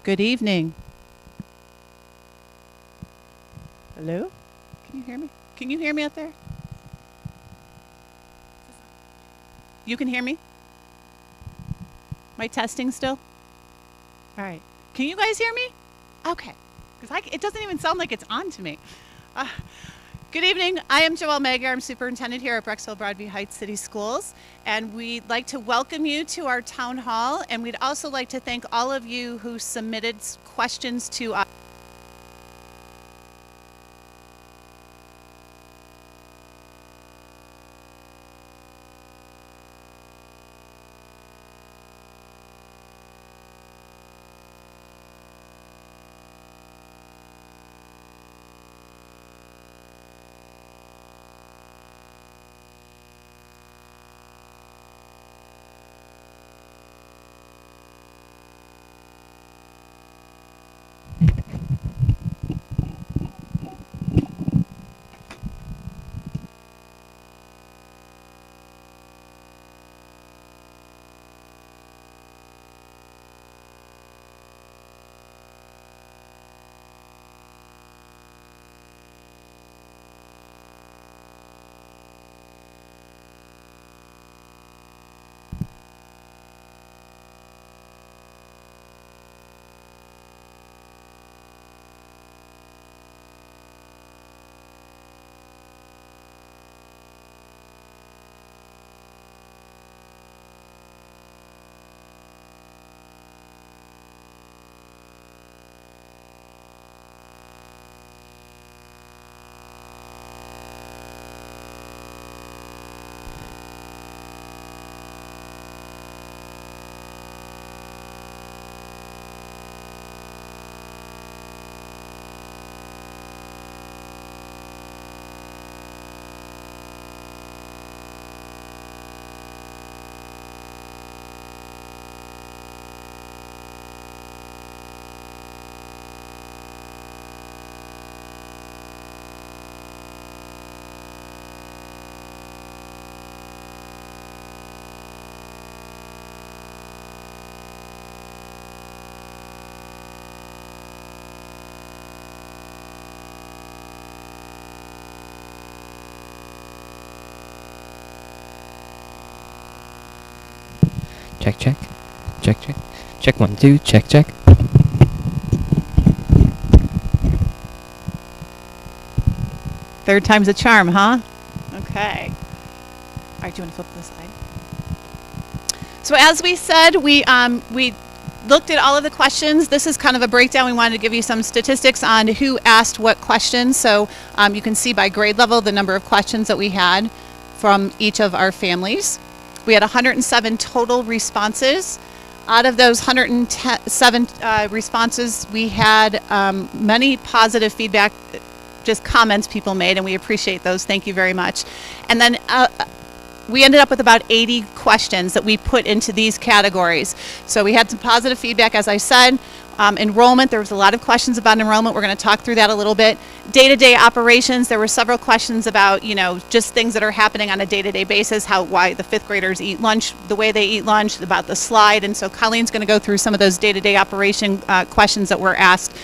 Good evening. Hello? Can you hear me? Can you hear me out there? You can hear me? Am I testing still? All right. Can you guys hear me? Okay. Because it doesn't even sound like it's on to me. Good evening. I am Joelle Magyar. I'm superintendent here at Brecksville Broadview Heights City Schools. And we'd like to welcome you to our town hall. And we'd also like to thank all of you who submitted questions to us. Check, check. Check, check. Check 1, 2, check, check. Third time's a charm, huh? Okay. All right, do you want to flip this slide? So as we said, we looked at all of the questions. This is kind of a breakdown. We wanted to give you some statistics on who asked what questions. So you can see by grade level the number of questions that we had from each of our families. We had 107 total responses. Out of those 107 responses, we had many positive feedback, just comments people made, and we appreciate those. Thank you very much. And then we ended up with about 80 questions that we put into these categories. So we had some positive feedback, as I said. Enrollment, there was a lot of questions about enrollment. We're going to talk through that a little bit. Day-to-day operations, there were several questions about, just things that are happening on a day-to-day basis, why the fifth graders eat lunch the way they eat lunch, about the slide. And so Colleen's going to go through some of those day-to-day operation questions that were asked.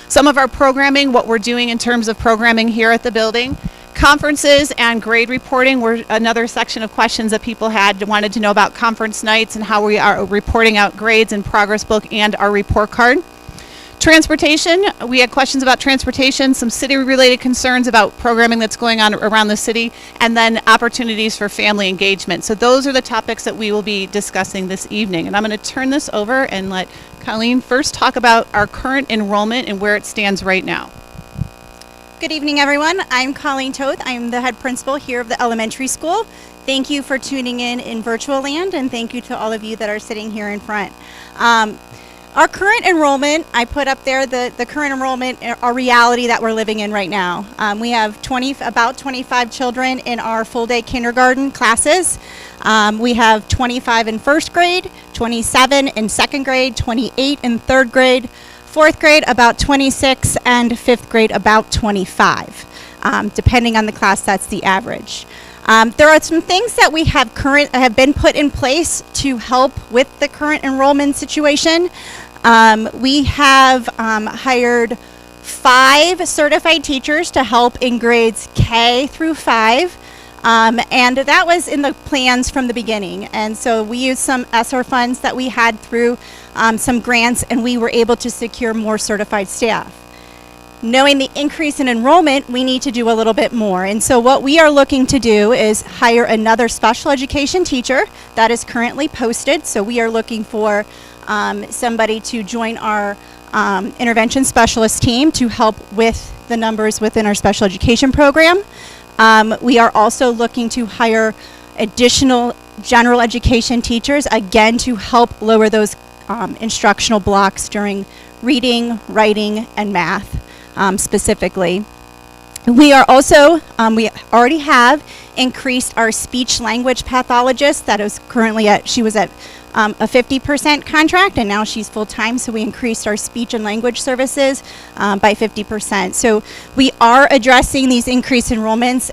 Some of our programming, what we're doing in terms of programming here at the building. Conferences and grade reporting were another section of questions that people wanted to know about conference nights and how we are reporting out grades and progress book and our report card. Transportation, we had questions about transportation, some city-related concerns about programming that's going on around the city, and then opportunities for family engagement. So those are the topics that we will be discussing this evening. And I'm going to turn this over and let Colleen first talk about our current enrollment and where it stands right now. Good evening, everyone. I'm Colleen Toth. I'm the head principal here of the elementary school. Thank you for tuning in virtual land, and thank you to all of you that are sitting here in front. Our current enrollment, I put up there the current enrollment, our reality that we're living in right now. We have about 25 children in our full-day kindergarten classes. We have 25 in first grade, 27 in second grade, 28 in third grade, fourth grade about 26, and fifth grade about 25. Depending on the class, that's the average. There are some things that we have been put in place to help with the current enrollment situation. We have hired 5 certified teachers to help in grades K through 5. And that was in the plans from the beginning. And so we used some ESSER funds that we had through some grants, and we were able to secure more certified staff. Knowing the increase in enrollment, we need to do a little bit more. And so what we are looking to do is hire another special education teacher that is currently posted. So we are looking for somebody to join our intervention specialist team to help with the numbers within our special education program. We are also looking to hire additional general education teachers, again, to help lower those instructional blocks during reading, writing, and math specifically. We are also, we already have increased our speech language pathologist that is currently she was at a 50% contract, and now she's full-time, so we increased our speech and language services by 50%. So we are addressing these increased enrollments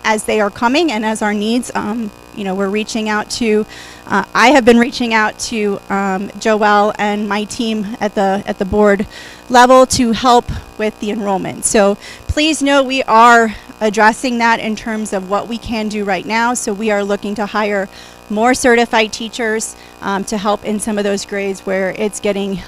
as they are coming and as our needs. We're reaching out to, I have been reaching out to Joelle and my team at the board level to help with the enrollment. So please know we are addressing that in terms of what we can do right now. So we are looking to hire more certified teachers to help in some of those grades where it's getting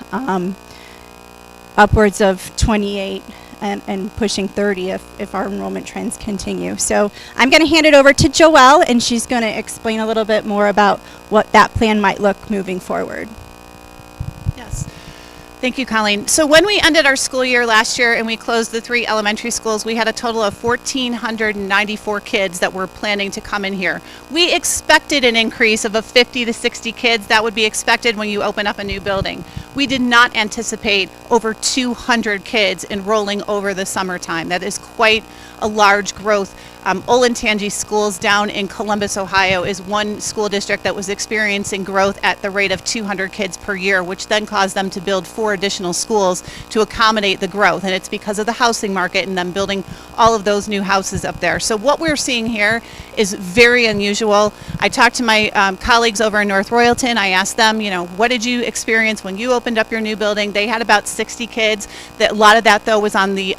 upwards of 28 and pushing 30 if our enrollment trends continue. So I'm going to hand it over to Joelle, and she's going to explain a little bit more about what that plan might look moving forward. Yes. Thank you, Colleen. So when we ended our school year last year and we closed the 3 elementary schools, we had a total of 1,494 kids that were planning to come in here. We expected an increase of 50 to 60 kids. That would be expected when you open up a new building. We did not anticipate over 200 kids enrolling over the summertime. That is quite a large growth. Olentangy Schools down in Columbus, Ohio is one school district that was experiencing growth at the rate of 200 kids per year, which then caused them to build 4 additional schools to accommodate the growth. And it's because of the housing market and them building all of those new houses up there. So what we're seeing here is very unusual. I talked to my colleagues over in North Royalton. I asked them, what did you experience when you opened up your new building? They had about 60 kids. A lot of that, though, was on the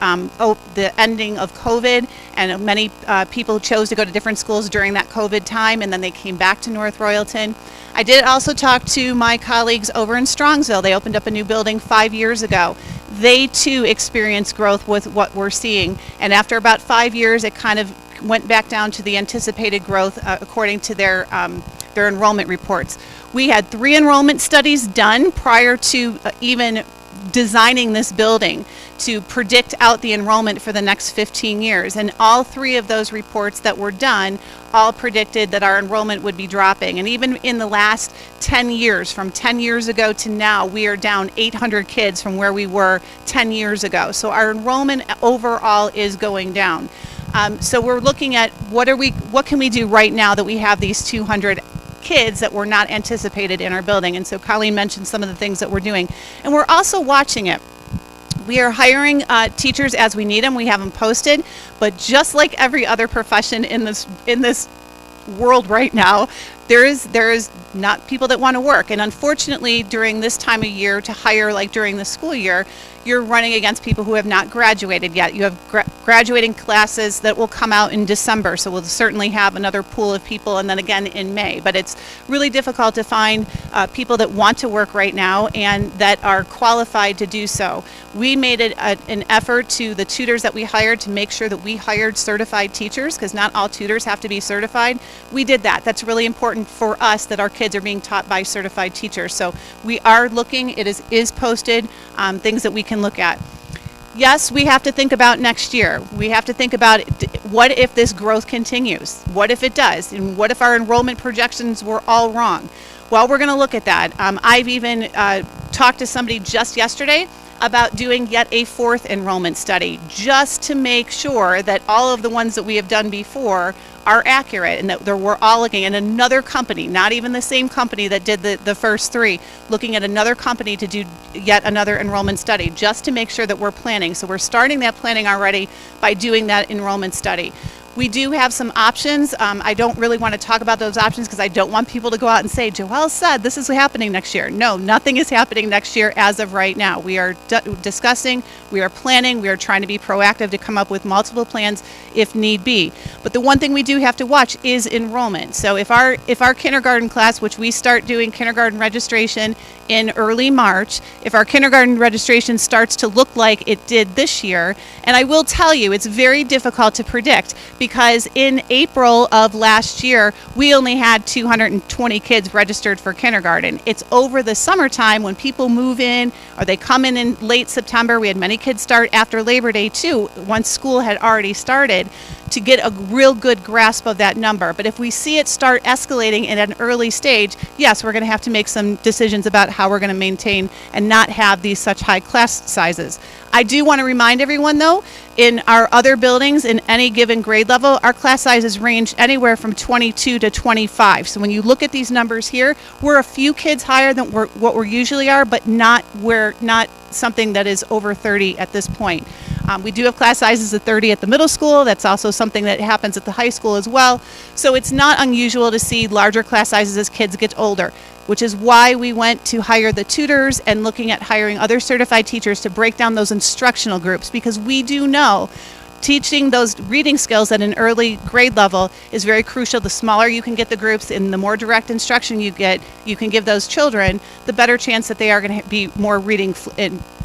ending of COVID, and many people chose to go to different schools during that COVID time, and then they came back to North Royalton. I did also talk to my colleagues over in Strongsville. They opened up a new building 5 years ago. They too experienced growth with what we're seeing, and after about 5 years, it kind of went back down to the anticipated growth according to their enrollment reports. We had 3 enrollment studies done prior to even designing this building to predict out the enrollment for the next 15 years. And all 3 of those reports that were done all predicted that our enrollment would be dropping. And even in the last 10 years, from 10 years ago to now, we are down 800 kids from where we were 10 years ago. So our enrollment overall is going down. So we're looking at what can we do right now that we have these 200 kids that were not anticipated in our building. And so Colleen mentioned some of the things that we're doing. And we're also watching it. We are hiring teachers as we need them. We have them posted. But just like every other profession in this world right now, there is not people that want to work. And unfortunately, during this time of year to hire, like during the school year, you're running against people who have not graduated yet. You have graduating classes that will come out in December, so we'll certainly have another pool of people, and then again in May. But it's really difficult to find people that want to work right now and that are qualified to do so. We made it an effort to the tutors that we hired to make sure that we hired certified teachers, because not all tutors have to be certified. We did that. That's really important for us that our kids are being taught by certified teachers. So we are looking, it is posted, things that we can look at. Yes, we have to think about next year. We have to think about what if this growth continues? What if it does? And what if our enrollment projections were all wrong? Well, we're going to look at that. I've even talked to somebody just yesterday about doing yet a 4th enrollment study, just to make sure that all of the ones that we have done before are accurate, and that we're all looking at another company, not even the same company that did the first 3, looking at another company to do yet another enrollment study, just to make sure that we're planning. So we're starting that planning already by doing that enrollment study. We do have some options. I don't really want to talk about those options because I don't want people to go out and say, Joelle said this is happening next year. No, nothing is happening next year as of right now. We are discussing, we are planning, we are trying to be proactive to come up with multiple plans if need be. But the one thing we do have to watch is enrollment. So if our kindergarten class, which we start doing kindergarten registration in early March, if our kindergarten registration starts to look like it did this year, and I will tell you, it's very difficult to predict because in April of last year, we only had 220 kids registered for kindergarten. It's over the summertime when people move in or they come in late September. We had many kids start after Labor Day too, once school had already started, to get a real good grasp of that number. But if we see it start escalating at an early stage, yes, we're going to have to make some decisions about how we're going to maintain and not have these such high class sizes. I do want to remind everyone though, in our other buildings, in any given grade level, our class sizes range anywhere from 22 to 25. So when you look at these numbers here, we're a few kids higher than what we usually are, but not something that is over 30 at this point. We do have class sizes of 30 at the middle school. That's also something that happens at the high school as well. So it's not unusual to see larger class sizes as kids get older, which is why we went to hire the tutors and looking at hiring other certified teachers to break down those instructional groups, because we do know teaching those reading skills at an early grade level is very crucial. The smaller you can get the groups and the more direct instruction you can give those children, the better chance that they are going to be more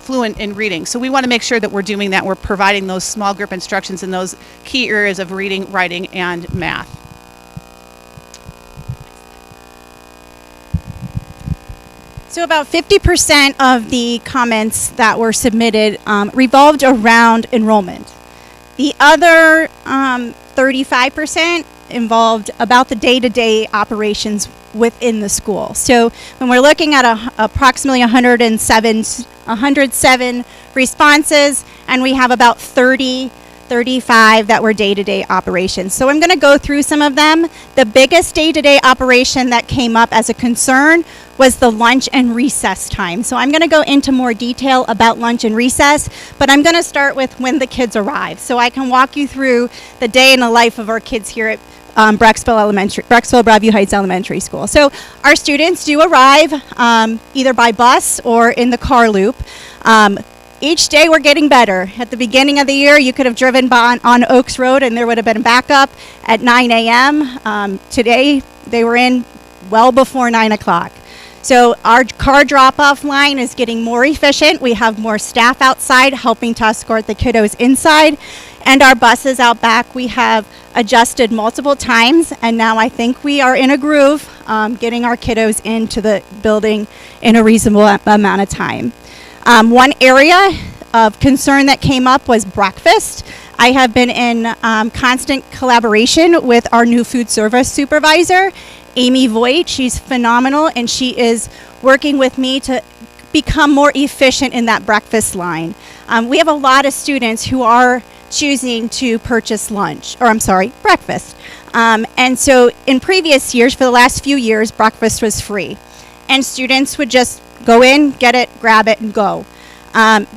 fluent in reading. So we want to make sure that we're doing that. We're providing those small group instructions in those key areas of reading, writing, and math. So about 50% of the comments that were submitted revolved around enrollment. The other 35% involved about the day-to-day operations within the school. So when we're looking at approximately 107 responses, and we have about 35 that were day-to-day operations. So I'm going to go through some of them. The biggest day-to-day operation that came up as a concern was the lunch and recess time. So I'm going to go into more detail about lunch and recess, but I'm going to start with when the kids arrive, so I can walk you through the day in the life of our kids here at Brecksville Broadview Heights Elementary School. So our students do arrive either by bus or in the car loop. Each day we're getting better. At the beginning of the year, you could have driven on Oaks Road and there would have been a backup at 9 a.m. Today, they were in well before 9 o'clock. So our car drop-off line is getting more efficient. We have more staff outside helping to escort the kiddos inside. And our buses out back, we have adjusted multiple times. And now I think we are in a groove getting our kiddos into the building in a reasonable amount of time. One area of concern that came up was breakfast. I have been in constant collaboration with our new food service supervisor, Amy Voigt. She's phenomenal, and she is working with me to become more efficient in that breakfast line. We have a lot of students who are choosing to purchase breakfast. And so in previous years, for the last few years, breakfast was free. And students would just go in, get it, grab it, and go.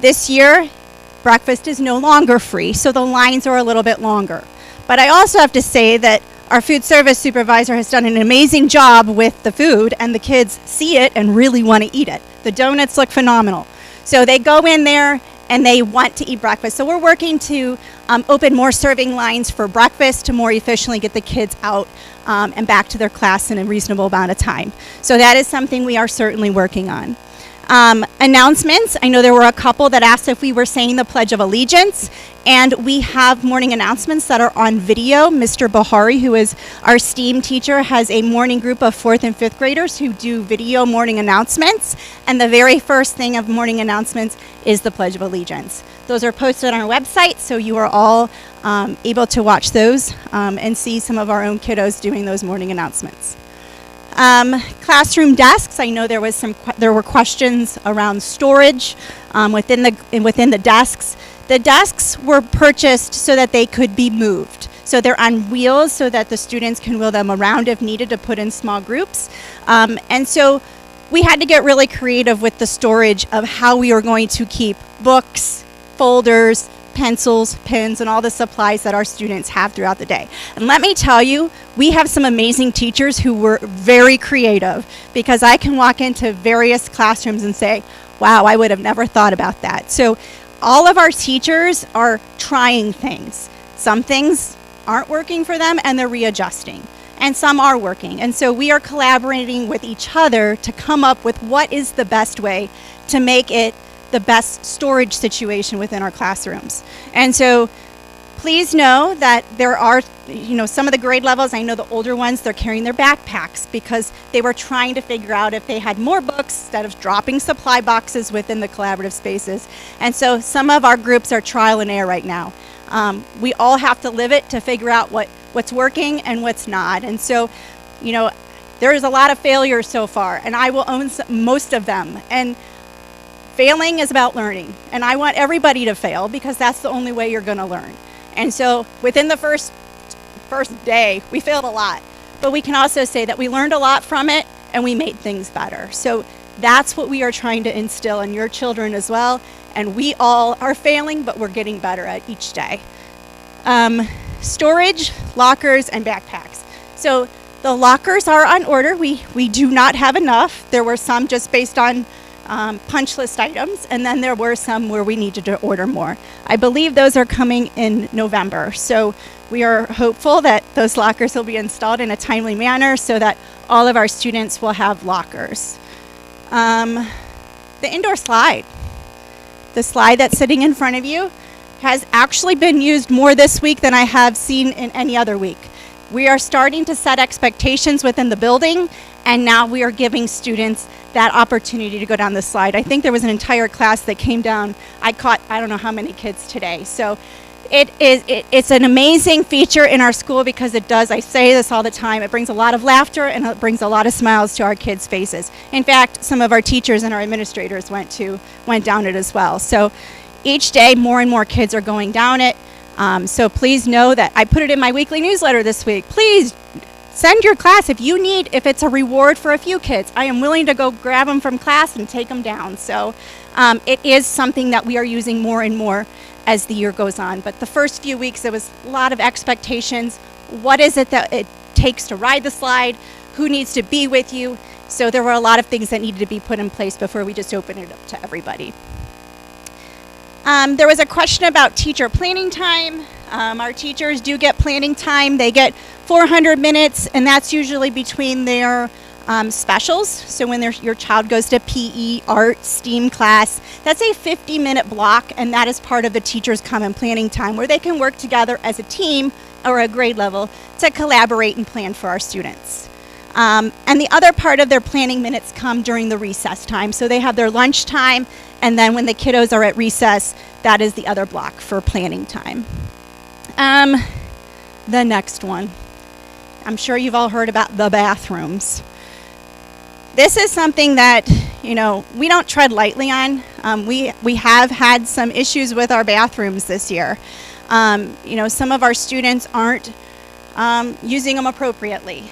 This year, breakfast is no longer free, so the lines are a little bit longer. But I also have to say that our food service supervisor has done an amazing job with the food, and the kids see it and really want to eat it. The donuts look phenomenal. So they go in there and they want to eat breakfast. So we're working to open more serving lines for breakfast to more efficiently get the kids out and back to their class in a reasonable amount of time. So that is something we are certainly working on. Announcements. I know there were a couple that asked if we were saying the Pledge of Allegiance, and we have morning announcements that are on video. Mr. Bahari, who is our STEAM teacher, has a morning group of 4th and 5th graders who do video morning announcements, and the very first thing of morning announcements is the Pledge of Allegiance. Those are posted on our website, so you are all able to watch those and see some of our own kiddos doing those morning announcements. Classroom desks. I know there were questions around storage within the desks. The desks were purchased so that they could be moved. So they're on wheels so that the students can wheel them around if needed to put in small groups. And so we had to get really creative with the storage of how we were going to keep books, folders, pencils, pens, and all the supplies that our students have throughout the day. And let me tell you, we have some amazing teachers who were very creative, because I can walk into various classrooms and say, wow, I would have never thought about that. So all of our teachers are trying things. Some things aren't working for them and they're readjusting, and some are working. And so we are collaborating with each other to come up with what is the best way to make it the best storage situation within our classrooms. And so please know that there are, some of the grade levels, I know the older ones, they're carrying their backpacks because they were trying to figure out if they had more books instead of dropping supply boxes within the collaborative spaces. And so some of our groups are trial and error right now. We all have to live it to figure out what's working and what's not. And so, there is a lot of failures so far, and I will own most of them. And failing is about learning, and I want everybody to fail because that's the only way you're going to learn. And so within the first day, we failed a lot, but we can also say that we learned a lot from it and we made things better. So that's what we are trying to instill in your children as well. And we all are failing, but we're getting better at each day. Storage, lockers, and backpacks. So the lockers are on order. We do not have enough. There were some just based on punch list items, and then there were some where we needed to order more. I believe those are coming in November, so we are hopeful that those lockers will be installed in a timely manner so that all of our students will have lockers. The indoor slide, the slide that's sitting in front of you, has actually been used more this week than I have seen in any other week. We are starting to set expectations within the building, and now we are giving students that opportunity to go down the slide. I think there was an entire class that came down. I caught, I don't know how many kids today. So it's an amazing feature in our school because it does, I say this all the time, it brings a lot of laughter and it brings a lot of smiles to our kids' faces. In fact, some of our teachers and our administrators went down it as well. So each day, more and more kids are going down it. So please know that I put it in my weekly newsletter this week. Please send your class if it's a reward for a few kids. I am willing to go grab them from class and take them down. So it is something that we are using more and more as the year goes on. But the first few weeks, there was a lot of expectations. What is it that it takes to ride the slide? Who needs to be with you? So there were a lot of things that needed to be put in place before we just opened it up to everybody. There was a question about teacher planning time. Our teachers do get planning time. They get 400 minutes, and that's usually between their specials. So when your child goes to PE, art, STEAM class, that's a 50-minute block, and that is part of the teacher's common planning time where they can work together as a team or a grade level to collaborate and plan for our students. And the other part of their planning minutes come during the recess time. So they have their lunch time, and then when the kiddos are at recess, that is the other block for planning time. The next one. I'm sure you've all heard about the bathrooms. This is something that, we don't tread lightly on. We have had some issues with our bathrooms this year. Some of our students aren't using them appropriately.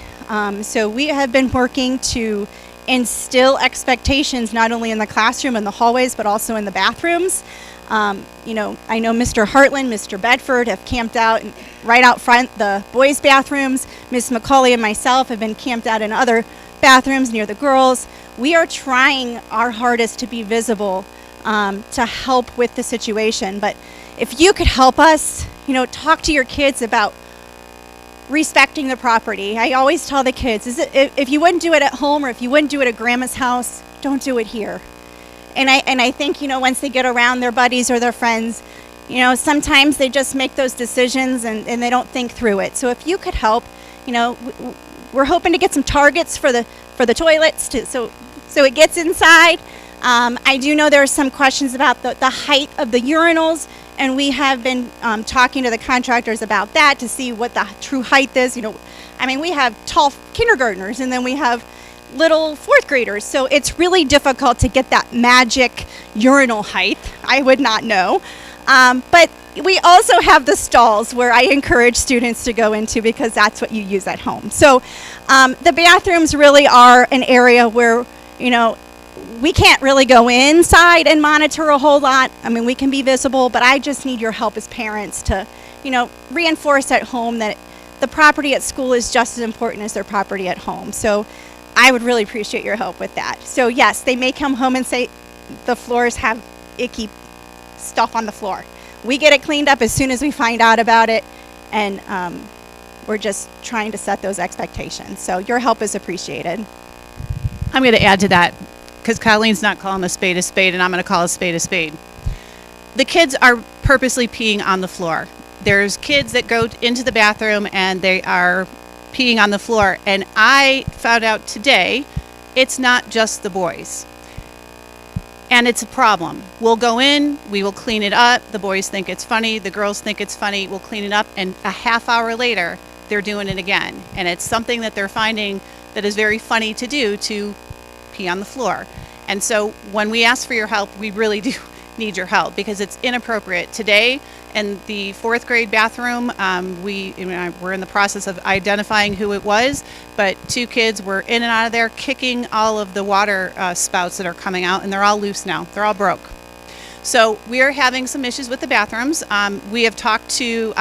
So we have been working to instill expectations not only in the classroom and the hallways, but also in the bathrooms. I know Mr. Hartland, Mr. Bedford have camped out right out front the boys' bathrooms. Ms. McCauley and myself have been camped out in other bathrooms near the girls. We are trying our hardest to be visible to help with the situation. But if you could help us, talk to your kids about respecting the property. I always tell the kids, if you wouldn't do it at home or if you wouldn't do it at grandma's house, don't do it here. And I think, once they get around their buddies or their friends, sometimes they just make those decisions and they don't think through it. So if you could help, we're hoping to get some targets for the toilets so it gets inside. I do know there are some questions about the height of the urinals, and we have been talking to the contractors about that to see what the true height is. We have tall kindergartners, and then we have little fourth graders, so it's really difficult to get that magic urinal height. I would not know. But we also have the stalls where I encourage students to go into because that's what you use at home. So the bathrooms really are an area where, we can't really go inside and monitor a whole lot. I mean, we can be visible, but I just need your help as parents to, reinforce at home that the property at school is just as important as their property at home. So I would really appreciate your help with that. So yes, they may come home and say the floors have icky stuff on the floor. We get it cleaned up as soon as we find out about it, and we're just trying to set those expectations. So your help is appreciated. I'm going to add to that because Colleen's not calling a spade, and I'm going to call a spade. The kids are purposely peeing on the floor. There's kids that go into the bathroom and they are peeing on the floor. And I found out today it's not just the boys. And it's a problem. We'll go in, we will clean it up. The boys think it's funny, the girls think it's funny. We'll clean it up, and a half hour later, they're doing it again. And it's something that they're finding that is very funny to do, to pee on the floor. And so when we ask for your help, we really do need your help because it's inappropriate. Today, in the 4th grade bathroom, we're in the process of identifying who it was, but 2 kids were in and out of there kicking all of the water spouts that are coming out, and they're all loose now. They're all broke. So we are having some issues with the bathrooms. We have talked to,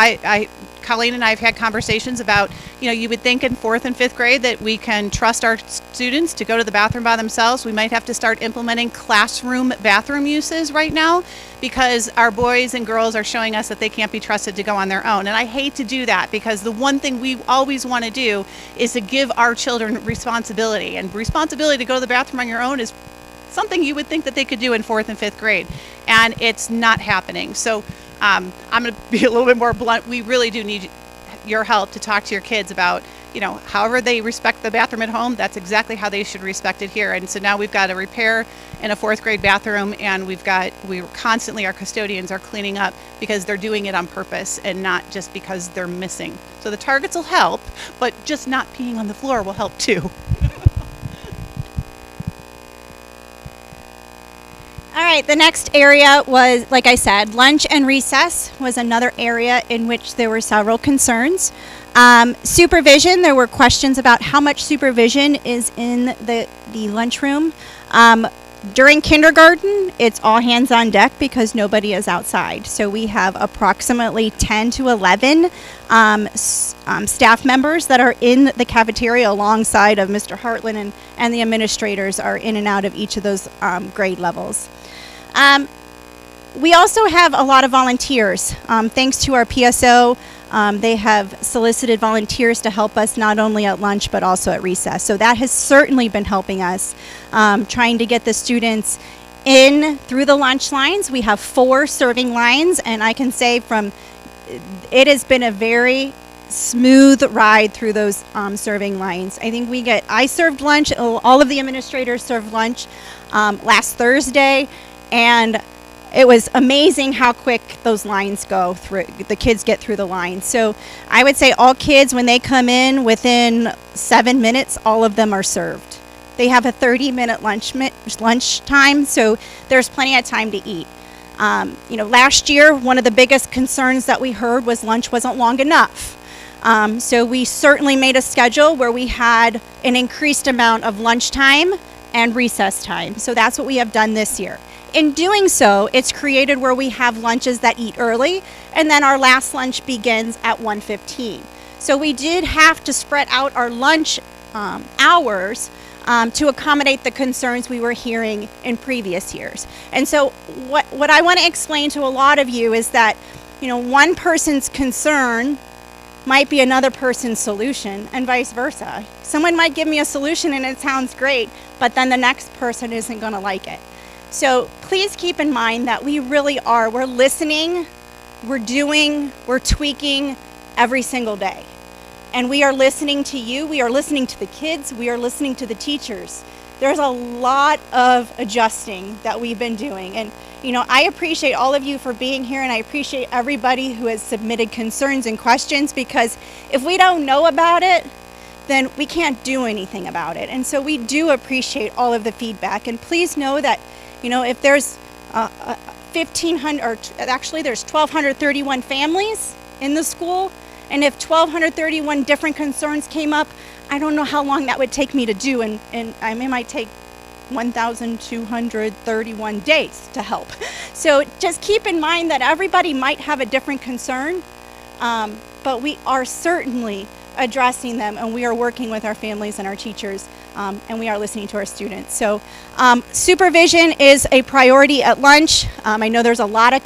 Colleen and I have had conversations about, you would think in 4th and 5th grade that we can trust our students to go to the bathroom by themselves. We might have to start implementing classroom bathroom uses right now because our boys and girls are showing us that they can't be trusted to go on their own. And I hate to do that because the one thing we always want to do is to give our children responsibility. And responsibility to go to the bathroom on your own is something you would think that they could do in 4th and 5th grade. And it's not happening. So I'm going to be a little bit more blunt. We really do need your help to talk to your kids about, however they respect the bathroom at home, that's exactly how they should respect it here. And so now we've got a repair in a 4th grade bathroom, and our custodians are cleaning up because they're doing it on purpose and not just because they're missing. So the targets will help, but just not peeing on the floor will help too. All right, the next area was, like I said, lunch and recess was another area in which there were several concerns. Supervision, there were questions about how much supervision is in the lunchroom. During kindergarten, it's all hands on deck because nobody is outside. So we have approximately 10 to 11 staff members that are in the cafeteria alongside of Mr. Hartland, and the administrators are in and out of each of those grade levels. We also have a lot of volunteers. Thanks to our PSO, they have solicited volunteers to help us not only at lunch but also at recess. So that has certainly been helping us, trying to get the students in through the lunch lines. We have 4 serving lines, and I can say it has been a very smooth ride through those serving lines. I served lunch, all of the administrators served lunch last Thursday, and it was amazing how quick those lines go through, the kids get through the lines. So I would say all kids, when they come in, within 7 minutes, all of them are served. They have a 30-minute lunch time, so there's plenty of time to eat. Last year, one of the biggest concerns that we heard was lunch wasn't long enough. So we certainly made a schedule where we had an increased amount of lunch time and recess time. So that's what we have done this year. In doing so, it's created where we have lunches that eat early, and then our last lunch begins at 1:15. So we did have to spread out our lunch hours to accommodate the concerns we were hearing in previous years. And so what I want to explain to a lot of you is that, one person's concern might be another person's solution, and vice versa. Someone might give me a solution and it sounds great, but then the next person isn't going to like it. So please keep in mind that we're listening, we're tweaking every single day. And we are listening to you, we are listening to the kids, we are listening to the teachers. There's a lot of adjusting that we've been doing. And, I appreciate all of you for being here, and I appreciate everybody who has submitted concerns and questions, because if we don't know about it, then we can't do anything about it. And so we do appreciate all of the feedback. And please know that, if there's 1,500, or actually there's 1,231 families in the school, and if 1,231 different concerns came up, I don't know how long that would take me to do, and it might take 1,231 days to help. So just keep in mind that everybody might have a different concern, but we are certainly addressing them, and we are working with our families and our teachers, and we are listening to our students. So supervision is a priority at lunch. I know there's a lot of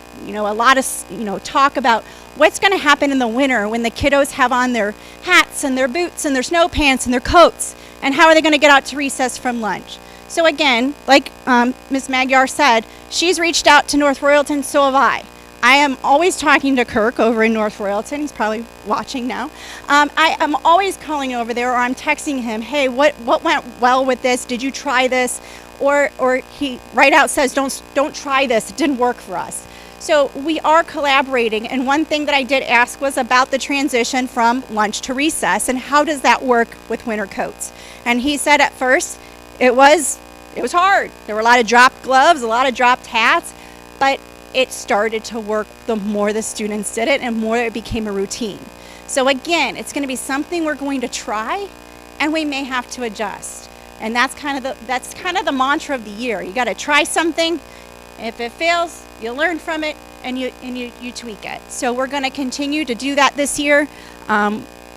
talk about what's going to happen in the winter when the kiddos have on their hats and their boots and their snow pants and their coats, and how are they going to get out to recess from lunch? So again, like Ms. Magyar said, she's reached out to North Royalton, so have I. I am always talking to Kirk over in North Royalton. He's probably watching now. I am always calling over there, or I'm texting him, hey, what went well with this? Did you try this? Or he right out says, don't try this. It didn't work for us. So we are collaborating, and one thing that I did ask was about the transition from lunch to recess, and how does that work with winter coats? And he said at first it was hard. There were a lot of dropped gloves, a lot of dropped hats, but it started to work the more the students did it and more it became a routine. So again, it's going to be something we're going to try, and we may have to adjust. And that's kind of the mantra of the year. You got to try something. If it fails, you learn from it, and you tweak it. So we're going to continue to do that this year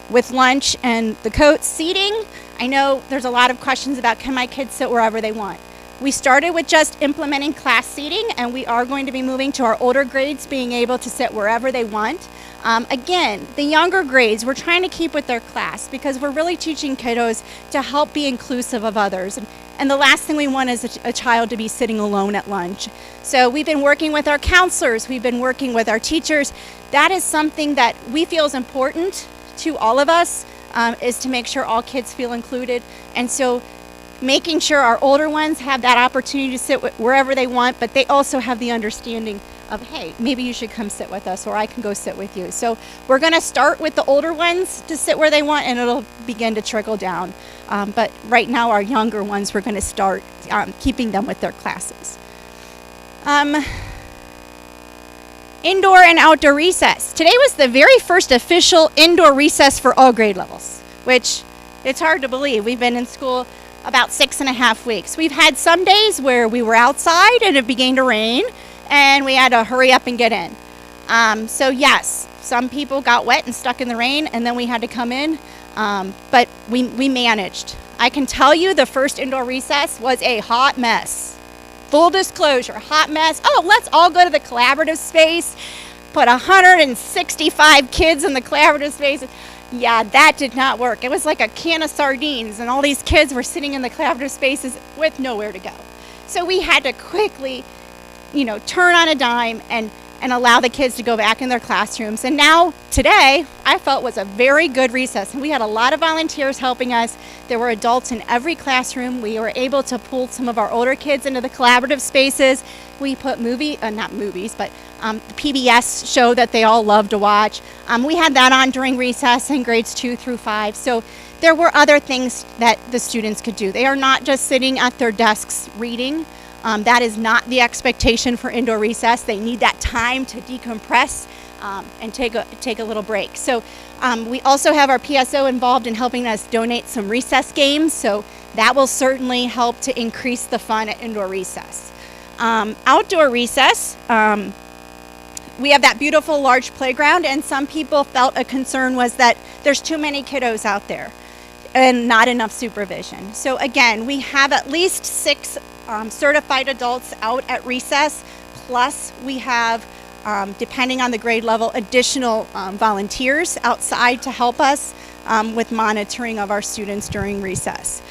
with lunch and the coats. Seating, I know there's a lot of questions about, can my kids sit wherever they want? We started with just implementing class seating, and we are going to be moving to our older grades being able to sit wherever they want. Again, the younger grades, we're trying to keep with their class because we're really teaching kiddos to help be inclusive of others. And the last thing we want is a child to be sitting alone at lunch. So we've been working with our counselors, we've been working with our teachers. That is something that we feel is important to all of us, is to make sure all kids feel included. And so making sure our older ones have that opportunity to sit wherever they want, but they also have the understanding of, hey, maybe you should come sit with us, or I can go sit with you. So we're going to start with the older ones to sit where they want, and it'll begin to trickle down. But right now, our younger ones, we're going to start keeping them with their classes. Indoor and outdoor recess. Today was the very first official indoor recess for all grade levels, which it's hard to believe. We've been in school about 6.5 weeks. We've had some days where we were outside and it began to rain, and we had to hurry up and get in. So yes, some people got wet and stuck in the rain, and then we had to come in, but we managed. I can tell you the first indoor recess was a hot mess. Full disclosure, hot mess. Oh, let's all go to the collaborative space. Put 165 kids in the collaborative space. Yeah, that did not work. It was like a can of sardines, and all these kids were sitting in the collaborative spaces with nowhere to go. So we had to quickly, turn on a dime and allow the kids to go back in their classrooms. And now, today, I felt was a very good recess. And we had a lot of volunteers helping us. There were adults in every classroom. We were able to pull some of our older kids into the collaborative spaces. We put PBS show that they all love to watch. We had that on during recess in grades 2 through 5. So there were other things that the students could do. They are not just sitting at their desks reading. That is not the expectation for indoor recess. They need that time to decompress and take a little break. So we also have our PSO involved in helping us donate some recess games. So that will certainly help to increase the fun at indoor recess. Outdoor recess, we have that beautiful large playground, and some people felt a concern was that there's too many kiddos out there and not enough supervision. So again, we have at least 6 certified adults out at recess, plus we have, depending on the grade level, additional volunteers outside to help us with monitoring of our students during recess.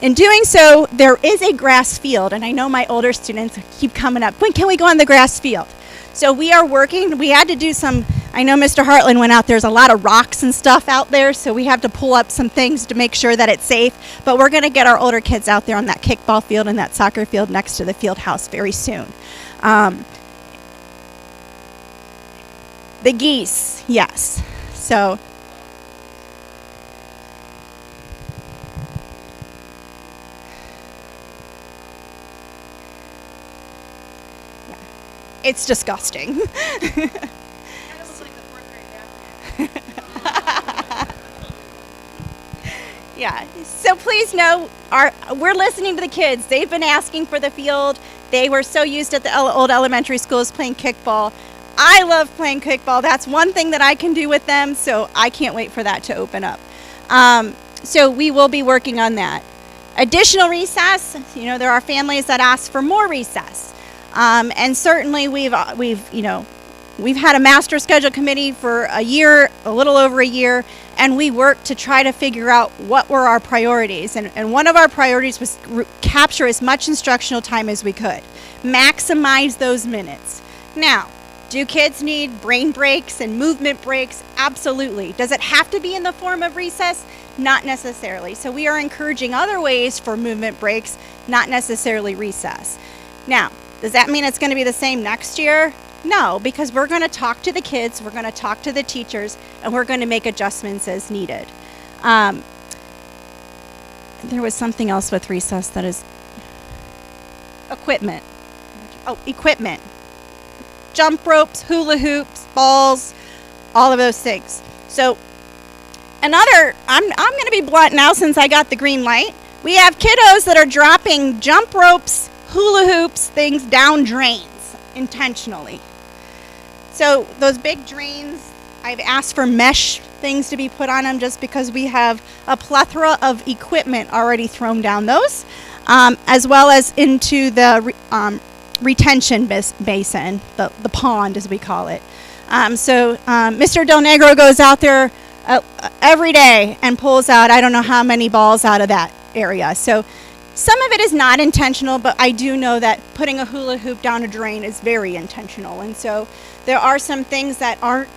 In doing so, there is a grass field, and I know my older students keep coming up, when can we go on the grass field? So we are working, we had to do some, I know Mr. Hartland went out, there's a lot of rocks and stuff out there, so we have to pull up some things to make sure that it's safe, but we're going to get our older kids out there on that kickball field and that soccer field next to the field house very soon. The geese, yes, so. It's disgusting. Yeah, so please know, we're listening to the kids. They've been asking for the field. They were so used at the old elementary schools playing kickball. I love playing kickball. That's one thing that I can do with them, so I can't wait for that to open up. So we will be working on that. Additional recess, there are families that ask for more recess. And certainly we've had a master schedule committee for a little over a year, and we worked to try to figure out what were our priorities. And one of our priorities was capture as much instructional time as we could. Maximize those minutes. Now, do kids need brain breaks and movement breaks? Absolutely. Does it have to be in the form of recess? Not necessarily. So we are encouraging other ways for movement breaks, not necessarily recess. Now, does that mean it's going to be the same next year? No, because we're going to talk to the kids, we're going to talk to the teachers, and we're going to make adjustments as needed. There was something else with recess that is equipment. Oh, equipment. Jump ropes, hula hoops, balls, all of those things. So I'm going to be blunt now since I got the green light. We have kiddos that are dropping jump ropes, hula hoops, things down drains intentionally. So those big drains, I've asked for mesh things to be put on them just because we have a plethora of equipment already thrown down those, as well as into the retention basin, the pond as we call it. So Mr. Del Negro goes out there every day and pulls out I don't know how many balls out of that area. So some of it is not intentional, but I do know that putting a hula hoop down a drain is very intentional. And so there are some things that aren't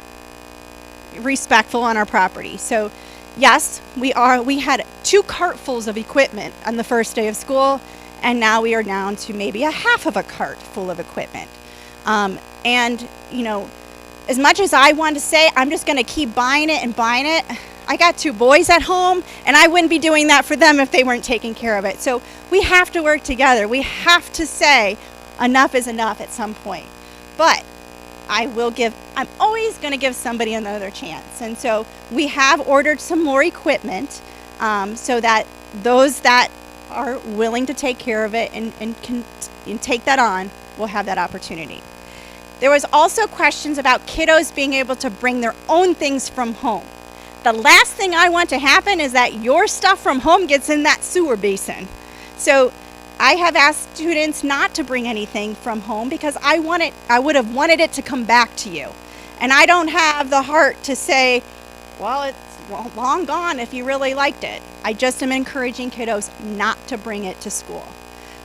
respectful on our property. So yes, we had 2 cartfuls of equipment on the first day of school, and now we are down to maybe a half of a cart full of equipment. And as much as I want to say I'm just going to keep buying it, I got 2 boys at home, and I wouldn't be doing that for them if they weren't taking care of it. So we have to work together. We have to say enough is enough at some point. But I'm always going to give somebody another chance. And so we have ordered some more equipment so that those that are willing to take care of it and can take that on will have that opportunity. There was also questions about kiddos being able to bring their own things from home. The last thing I want to happen is that your stuff from home gets in that sewer basin. So I have asked students not to bring anything from home because I would have wanted it to come back to you. And I don't have the heart to say, well, it's long gone if you really liked it. I just am encouraging kiddos not to bring it to school.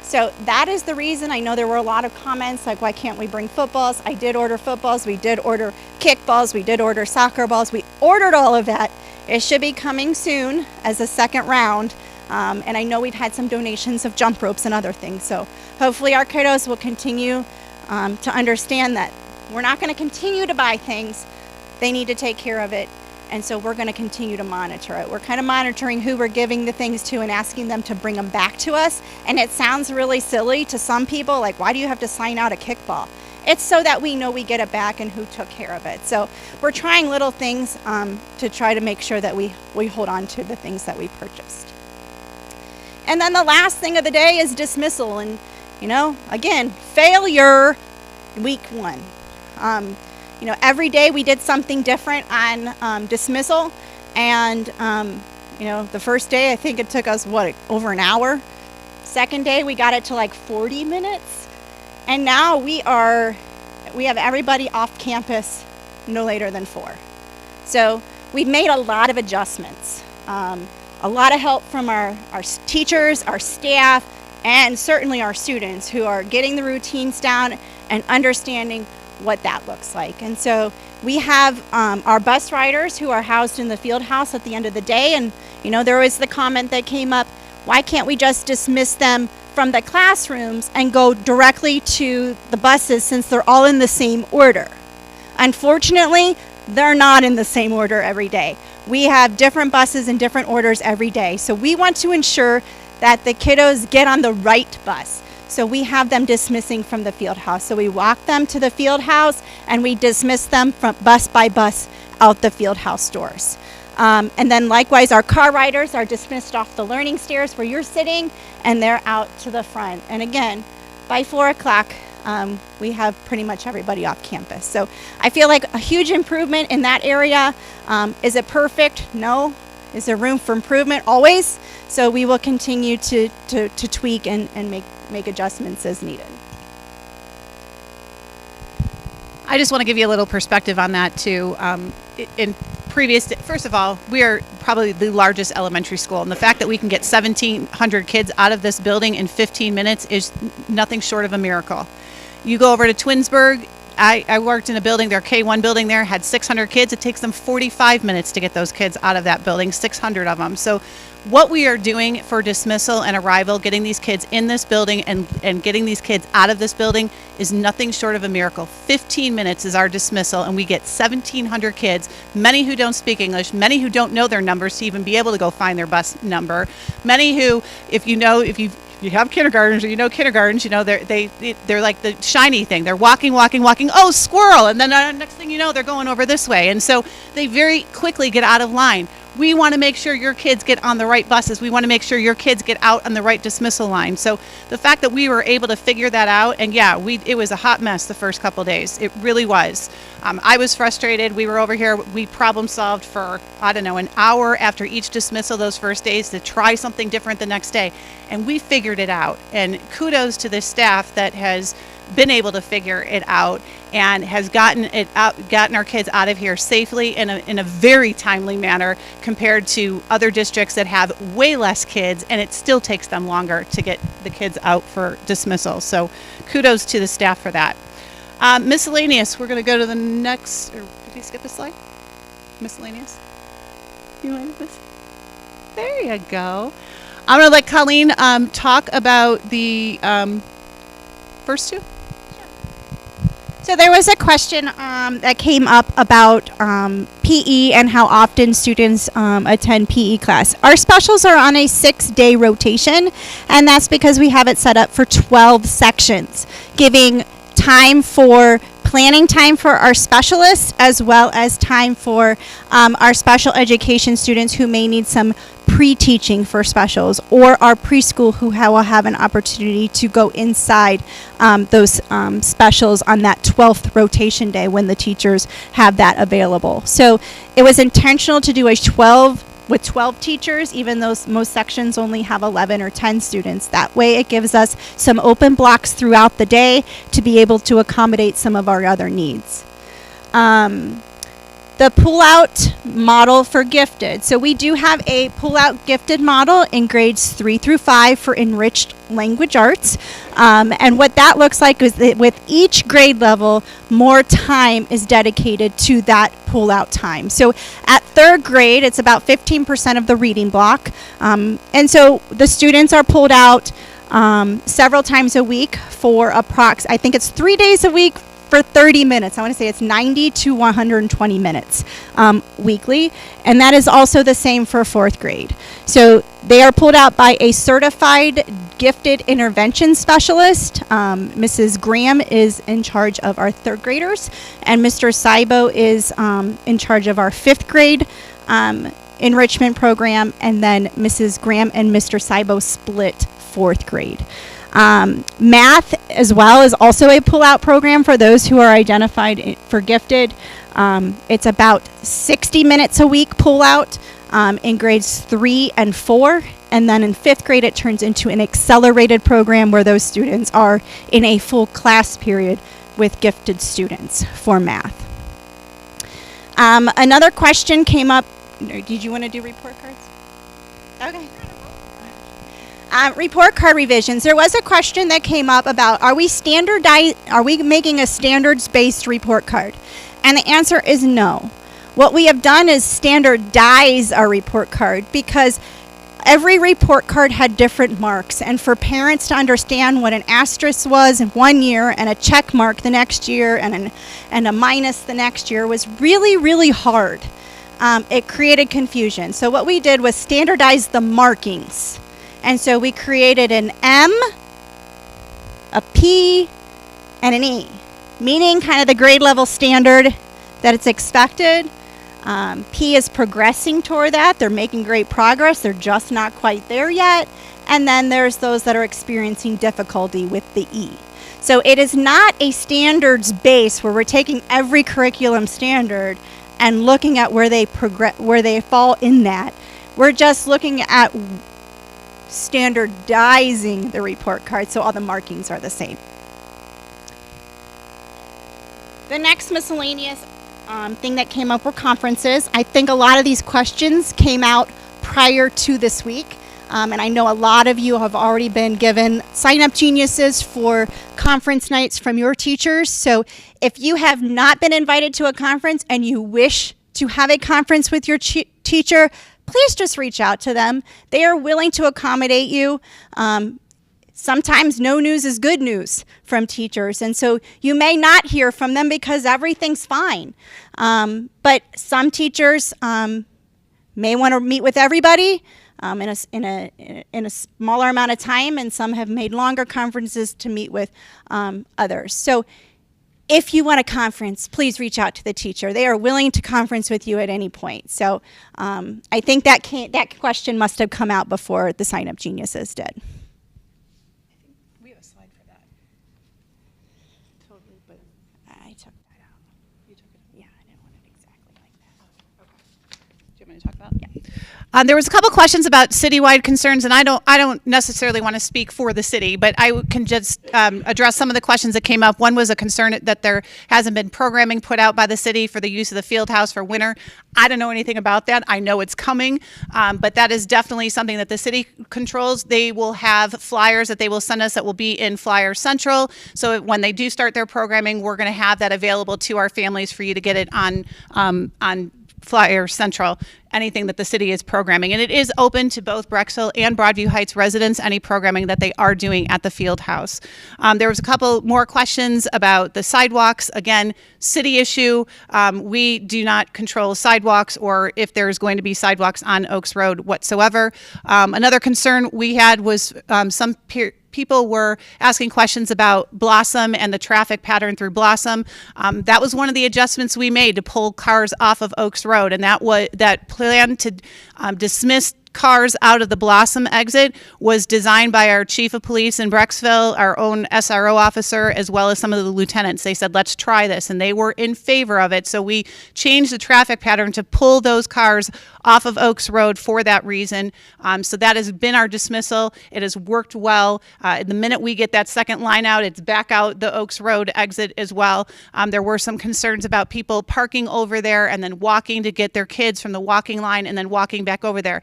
So that is the reason. I know there were a lot of comments like, why can't we bring footballs? I did order footballs. We did order kickballs. We did order soccer balls. We ordered all of that. It should be coming soon as a second round. And I know we've had some donations of jump ropes and other things. So hopefully our kiddos will continue to understand that we're not going to continue to buy things. They need to take care of it. And so we're going to continue to monitor it. We're kind of monitoring who we're giving the things to and asking them to bring them back to us. And it sounds really silly to some people, like, why do you have to sign out a kickball? It's so that we know we get it back and who took care of it. So we're trying little things to try to make sure that we hold on to the things that we purchased. And then the last thing of the day is dismissal. And, again, failure week 1. Every day we did something different on dismissal. And, the first day, I think it took us, over an hour? Second day, we got it to like 40 minutes. And now we have everybody off campus no later than 4. So we've made a lot of adjustments. A lot of help from our teachers, our staff, and certainly our students who are getting the routines down and understanding what that looks like. And so we have our bus riders who are housed in the field house at the end of the day. And, there was the comment that came up, why can't we just dismiss them from the classrooms and go directly to the buses since they're all in the same order? Unfortunately, they're not in the same order every day. We have different buses in different orders every day. So we want to ensure that the kiddos get on the right bus. So we have them dismissing from the field house. So we walk them to the field house and we dismiss them from bus by bus out the field house doors. And then likewise, our car riders are dismissed off the learning stairs where you're sitting, and they're out to the front. And again, by 4 o'clock, we have pretty much everybody off campus. So I feel like a huge improvement in that area. Is it perfect? No. Is there room for improvement? Always. So we will continue to tweak and make adjustments as needed. I just want to give you a little perspective on that too. First of all, we are probably the largest elementary school, and the fact that we can get 1,700 kids out of this building in 15 minutes is nothing short of a miracle. You go over to Twinsburg. I worked in a building, their K1 building there, had 600 kids. It takes them 45 minutes to get those kids out of that building, 600 of them. So what we are doing for dismissal and arrival, getting these kids in this building and getting these kids out of this building is nothing short of a miracle. 15 minutes is our dismissal, and we get 1,700 kids, many who don't speak English, many who don't know their numbers to even be able to go find their bus number, many who, if you have kindergartens, or you know kindergartens, you know they're like the shiny thing. They're walking. Oh, squirrel! And then next thing you know, they're going over this way. And so they very quickly get out of line. We want to make sure your kids get on the right buses. We want to make sure your kids get out on the right dismissal line. So the fact that we were able to figure that out, and it was a hot mess the first couple days. It really was. I was frustrated. We were over here. We problem solved for, an hour after each dismissal those first days to try something different the next day. And we figured it out. And kudos to the staff that has been able to figure it out and has gotten our kids out of here safely in a very timely manner compared to other districts that have way less kids, and it still takes them longer to get the kids out for dismissal. So kudos to the staff for that. Miscellaneous, we're going to go to the next, or did he skip a slide? Miscellaneous? You want this? There you go. I'm going to let Colleen talk about the first two. So there was a question that came up about PE and how often students attend PE class. Our specials are on a 6-day rotation, and that's because we have it set up for 12 sections, giving planning time for our specialists, as well as time for our special education students who may need some pre-teaching for specials, or our preschool who will have an opportunity to go inside those specials on that 12th rotation day when the teachers have that available. So it was intentional to do a 12 teachers, even though most sections only have 11 or 10 students. That way it gives us some open blocks throughout the day to be able to accommodate some of our other needs. The pull-out model for gifted. So we do have a pull-out gifted model in grades 3 through 5 for enriched language arts. And what that looks like is that with each grade level, more time is dedicated to that pull-out time. So at 3rd grade, it's about 15% of the reading block. And so the students are pulled out several times a week for I think it's 3 days a week for 30 minutes. I want to say it's 90 to 120 minutes weekly. And that is also the same for 4th grade. So they are pulled out by a certified gifted intervention specialist. Mrs. Graham is in charge of our 3rd graders, and Mr. Saibo is in charge of our 5th grade enrichment program, and then Mrs. Graham and Mr. Saibo split 4th grade. Math as well is also a pull-out program for those who are identified for gifted. It's about 60 minutes a week pull-out in grades 3 and 4. And then in 5th grade, it turns into an accelerated program where those students are in a full class period with gifted students for math. Another question came up. Did you want to do report cards? Okay. Report card revisions. There was a question that came up about, are we making a standards-based report card? And the answer is no. What we have done is standardize our report card, because every report card had different marks, and for parents to understand what an asterisk was in one year and a check mark the next year and a minus the next year was really, really hard. It created confusion. So what we did was standardize the markings. And so we created an M, a P, and an E, meaning kind of the grade level standard that it's expected. P is progressing toward that. They're making great progress. They're just not quite there yet. And then there's those that are experiencing difficulty with the E. So it is not a standards base where we're taking every curriculum standard and looking at where they where they fall in that. We're just looking at standardizing the report card so all the markings are the same. The next miscellaneous thing that came up were conferences. I think a lot of these questions came out prior to this week. And I know a lot of you have already been given sign-up geniuses for conference nights from your teachers. So if you have not been invited to a conference and you wish to have a conference with your teacher, please just reach out to them. They are willing to accommodate you. Sometimes no news is good news from teachers, and so you may not hear from them because everything's fine. But some teachers may want to meet with everybody in a smaller amount of time, and some have made longer conferences to meet with others. So if you want a conference, please reach out to the teacher. They are willing to conference with you at any point. So I think that question must have come out before the sign-up geniuses did. We have a slide for that. Totally, but I took that out. you took it. Yeah, I didn't want it exactly like that. Okay. Do you want me to talk about? Yeah. There was a couple questions about citywide concerns, and I don't necessarily want to speak for the city, but I can just address some of the questions that came up. One was a concern that there hasn't been programming put out by the city for the use of the field house for winter. I don't know anything about that. I know it's coming, but that is definitely something that the city controls. They will have flyers that they will send us that will be in Flyer Central. So when they do start their programming, we're going to have that available to our families for you to get it on Flyer Central, anything that the city is programming. And it is open to both Brecksville and Broadview Heights residents, any programming that they are doing at the field house. There was a couple more questions about the sidewalks. Again, city issue. We do not control sidewalks or if there's going to be sidewalks on Oaks Road whatsoever. Another concern we had was some people were asking questions about Blossom and the traffic pattern through Blossom. That was one of the adjustments we made to pull cars off of Oaks Road, and that plan to dismiss cars out of the Blossom exit was designed by our chief of police in Brecksville, our own SRO officer, as well as some of the lieutenants. They said, let's try this, and they were in favor of it. So we changed the traffic pattern to pull those cars off of Oaks Road for that reason. So that has been our dismissal. It has worked well. The minute we get that second line out, it's back out the Oaks Road exit as well. There were some concerns about people parking over there and then walking to get their kids from the walking line and then walking back over there.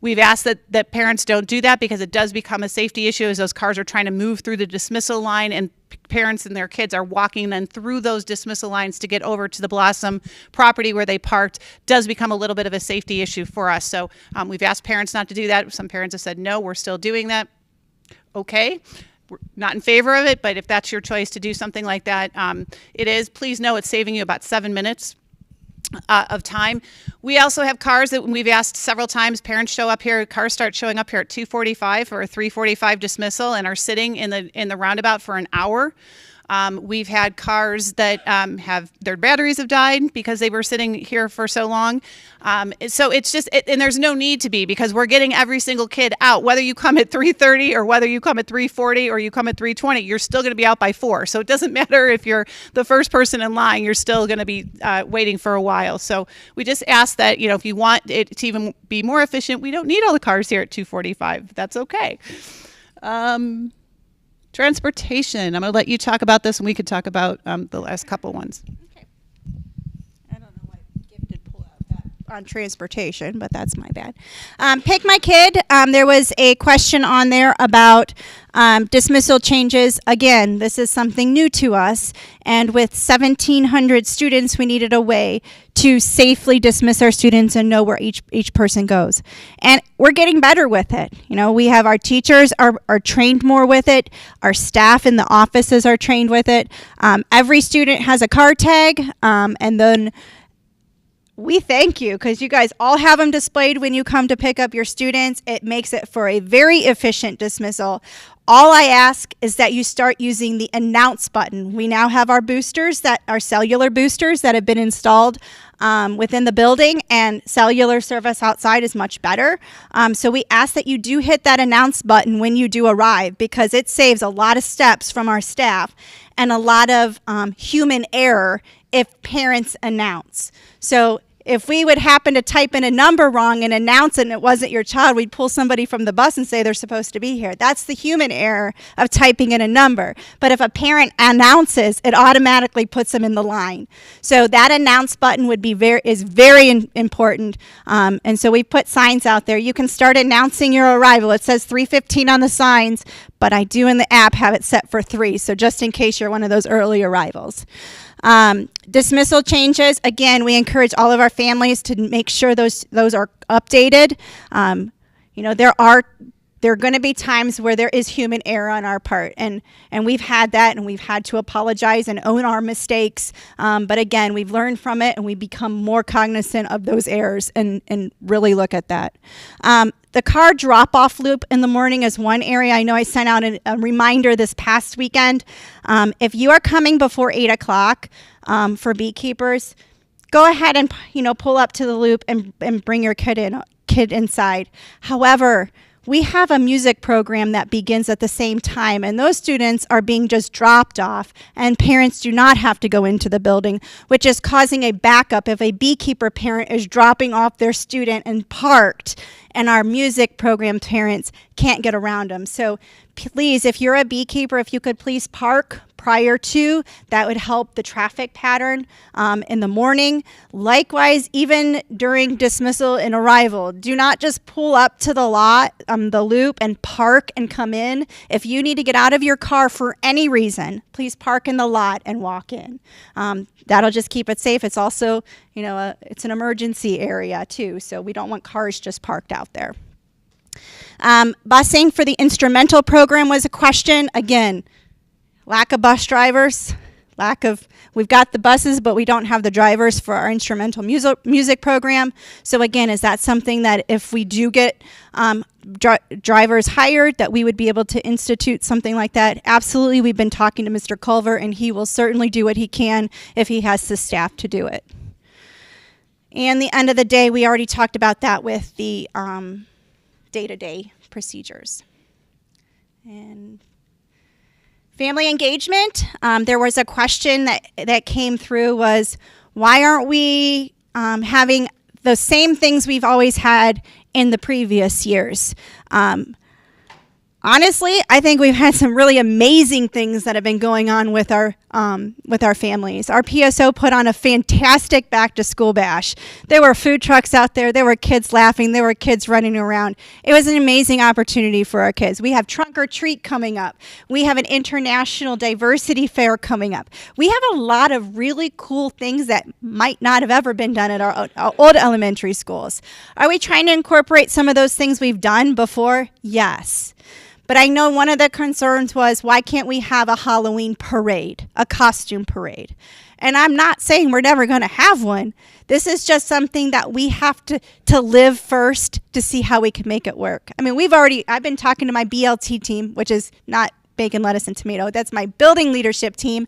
We've asked that parents don't do that because it does become a safety issue as those cars are trying to move through the dismissal line and parents and their kids are walking then through those dismissal lines to get over to the Blossom property where they parked. Does become a little bit of a safety issue for us. So we've asked parents not to do that. Some parents have said, no, we're still doing that. Okay. We're not in favor of it, but if that's your choice to do something like that, it is. Please know it's saving you about 7 minutes of time. We also have cars that we've asked several times. Parents show up here. Cars start showing up here at 2:45 or a 3:45 dismissal and are sitting in the roundabout for an hour. We've had cars that have their batteries have died because they were sitting here for so long. So it's just, and there's no need to be because we're getting every single kid out. Whether you come at 3:30 or whether you come at 3:40 or you come at 3:20, you're still going to be out by 4. So it doesn't matter if you're the first person in line, you're still going to be waiting for a while. So we just ask that, if you want it to even be more efficient, we don't need all the cars here at 2:45. That's okay. Transportation. I'm going to let you talk about this, and we could talk about the last couple ones. Okay. I don't know why Gifted pulled out that on transportation, but that's my bad. Pick My Kid. There was a question on there about dismissal changes. Again, this is something new to us, and with 1,700 students, we needed a way to safely dismiss our students and know where each person goes. And we're getting better with it. We have our teachers are trained more with it. Our staff in the offices are trained with it. Every student has a car tag, and then we thank you because you guys all have them displayed when you come to pick up your students. It makes it for a very efficient dismissal. All I ask is that you start using the announce button. We now have our boosters, that are cellular boosters that have been installed within the building, and cellular service outside is much better. So we ask that you do hit that announce button when you do arrive, because it saves a lot of steps from our staff and a lot of human error if parents announce. So if we would happen to type in a number wrong and announce it and it wasn't your child, we'd pull somebody from the bus and say they're supposed to be here. That's the human error of typing in a number. But if a parent announces, it automatically puts them in the line. So that announce button would be is very important. And so we put signs out there. You can start announcing your arrival. It says 3:15 on the signs, but I do in the app have it set for 3. So just in case you're one of those early arrivals. Dismissal changes, again, we encourage all of our families to make sure those are updated. There are going to be times where there is human error on our part, and we've had that, and we've had to apologize and own our mistakes. But again, we've learned from it, and we become more cognizant of those errors and really look at that. The car drop-off loop in the morning is one area. I know I sent out a reminder this past weekend. If you are coming before 8 o'clock for beekeepers, go ahead and pull up to the loop and bring your kid inside. However, we have a music program that begins at the same time, and those students are being just dropped off, and parents do not have to go into the building, which is causing a backup if a beekeeper parent is dropping off their student and parked, and our music program parents can't get around them. So please, if you're a beekeeper, if you could please park prior to, that would help the traffic pattern in the morning. Likewise, even during dismissal and arrival, do not just pull up to the lot, the loop, and park and come in. If you need to get out of your car for any reason, please park in the lot and walk in. That'll just keep it safe. It's also, it's an emergency area too, so we don't want cars just parked out there. Busing for the instrumental program was a question. Again, lack of bus drivers, we've got the buses, but we don't have the drivers for our instrumental music program. So again, is that something that if we do get drivers hired, that we would be able to institute something like that? Absolutely. We've been talking to Mr. Culver, and he will certainly do what he can if he has the staff to do it. And the end of the day, we already talked about that with the day-to-day procedures. And family engagement, there was a question that came through was, why aren't we having the same things we've always had in the previous years? Honestly, I think we've had some really amazing things that have been going on with our families. Our PSO put on a fantastic back-to-school bash. There were food trucks out there. There were kids laughing. There were kids running around. It was an amazing opportunity for our kids. We have Trunk or Treat coming up. We have an International Diversity Fair coming up. We have a lot of really cool things that might not have ever been done at our old elementary schools. Are we trying to incorporate some of those things we've done before? Yes. But I know one of the concerns was, why can't we have a Halloween parade, a costume parade? And I'm not saying we're never going to have one. This is just something that we have to live first to see how we can make it work. I mean, I've been talking to my BLT team, which is not bacon, lettuce, and tomato. That's my building leadership team,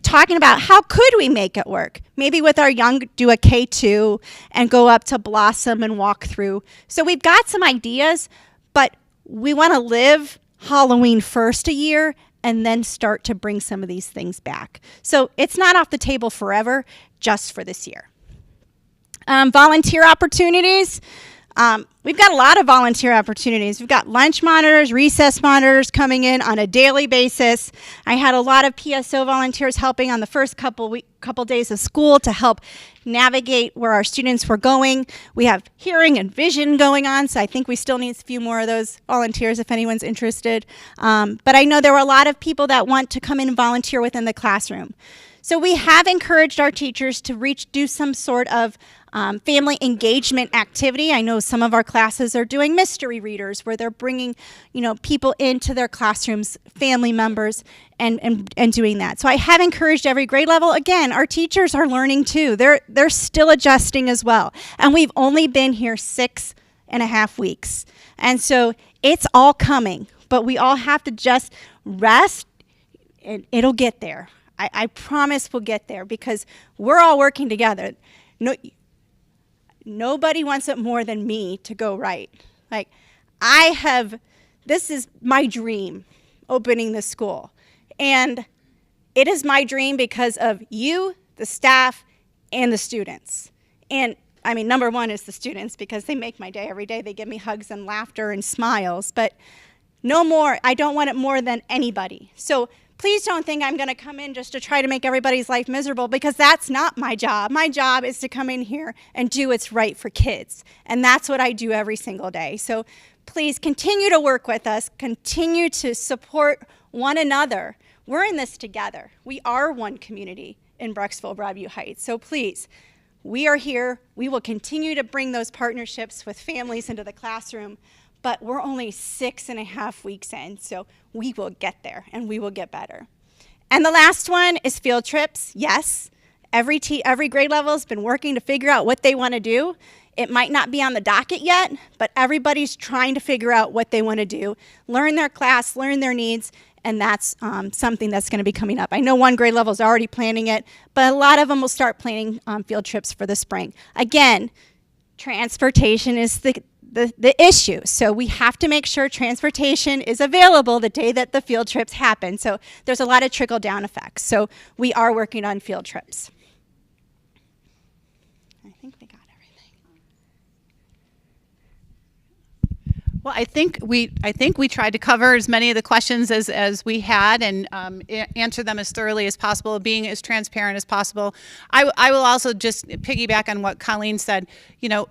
talking about how could we make it work. Maybe with our young, do a K2 and go up to Blossom and walk through. So we've got some ideas, but we want to live Halloween first a year and then start to bring some of these things back. So it's not off the table forever, just for this year. Volunteer opportunities. We've got a lot of volunteer opportunities. We've got lunch monitors, recess monitors coming in on a daily basis. I had a lot of PSO volunteers helping on the first couple days of school to help navigate where our students were going. We have hearing and vision going on, so I think we still need a few more of those volunteers if anyone's interested. But I know there were a lot of people that want to come in and volunteer within the classroom. So we have encouraged our teachers to do some sort of family engagement activity. I know some of our classes are doing mystery readers where they're bringing, people into their classrooms, family members, and doing that. So I have encouraged every grade level. Again, our teachers are learning too. They're still adjusting as well. And we've only been here 6.5 weeks. And so it's all coming. but we all have to just rest, and it'll get there. I promise we'll get there because we're all working together. Nobody wants it more than me to go right. Like, this is my dream, opening this school. And it is my dream because of you, the staff, and the students. And I mean, number one is the students because they make my day every day. They give me hugs and laughter and smiles, but no more. I don't want it more than anybody. So please don't think I'm going to come in just to try to make everybody's life miserable because that's not my job. My job is to come in here and do what's right for kids. And that's what I do every single day. So please continue to work with us. Continue to support one another. We're in this together. We are one community in Brecksville, Broadview Heights. So please, we are here. We will continue to bring those partnerships with families into the classroom. But we're only 6.5 weeks in, so we will get there and we will get better. And the last one is field trips. Yes, every grade level has been working to figure out what they want to do. It might not be on the docket yet, but everybody's trying to figure out what they want to do, learn their class, learn their needs, and that's something that's going to be coming up. I know one grade level is already planning it, but a lot of them will start planning field trips for the spring. Again, transportation is the issue. So we have to make sure transportation is available the day that the field trips happen. So there's a lot of trickle-down effects. So we are working on field trips. I think we got everything. Well, I think we tried to cover as many of the questions as we had and answer them as thoroughly as possible, being as transparent as possible. I will also just piggyback on what Colleen said. You know,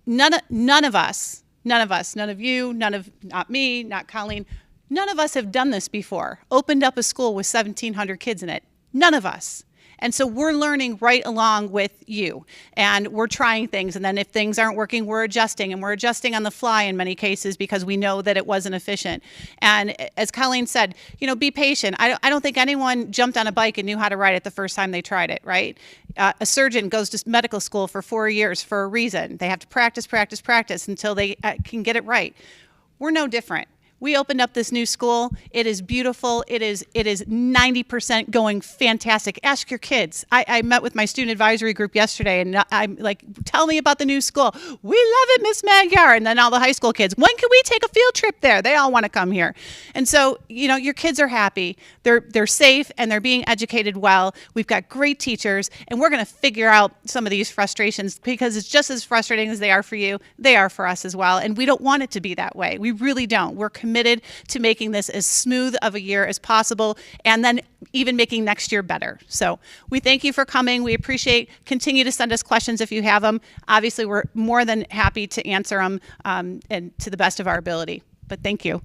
none of us, not you, not me, not Colleen, none of us have done this before. Opened up a school with 1,700 kids in it. None of us. And so we're learning right along with you, and we're trying things. And then if things aren't working, we're adjusting, and we're adjusting on the fly in many cases because we know that it wasn't efficient. And as Colleen said, you know, be patient. I don't think anyone jumped on a bike and knew how to ride it the first time they tried it, right? A surgeon goes to medical school for 4 years for a reason. They have to practice until they can get it right. We're no different. We opened up this new school. It is beautiful. It is 90% going fantastic. Ask your kids. I met with my student advisory group yesterday, and I'm like, tell me about the new school. We love it, Miss Magyar. And then all the high school kids, when can we take a field trip there? They all want to come here. And so, you know, your kids are happy. They're safe, and they're being educated well. We've got great teachers, and we're going to figure out some of these frustrations because it's just as frustrating as they are for you. They are for us as well, and we don't want it to be that way. We really don't. We're committed to making this as smooth of a year as possible, and then even making next year better. So we thank you for coming. We appreciate. Continue to send us questions if you have them. Obviously, we're more than happy to answer them and to the best of our ability. But thank you.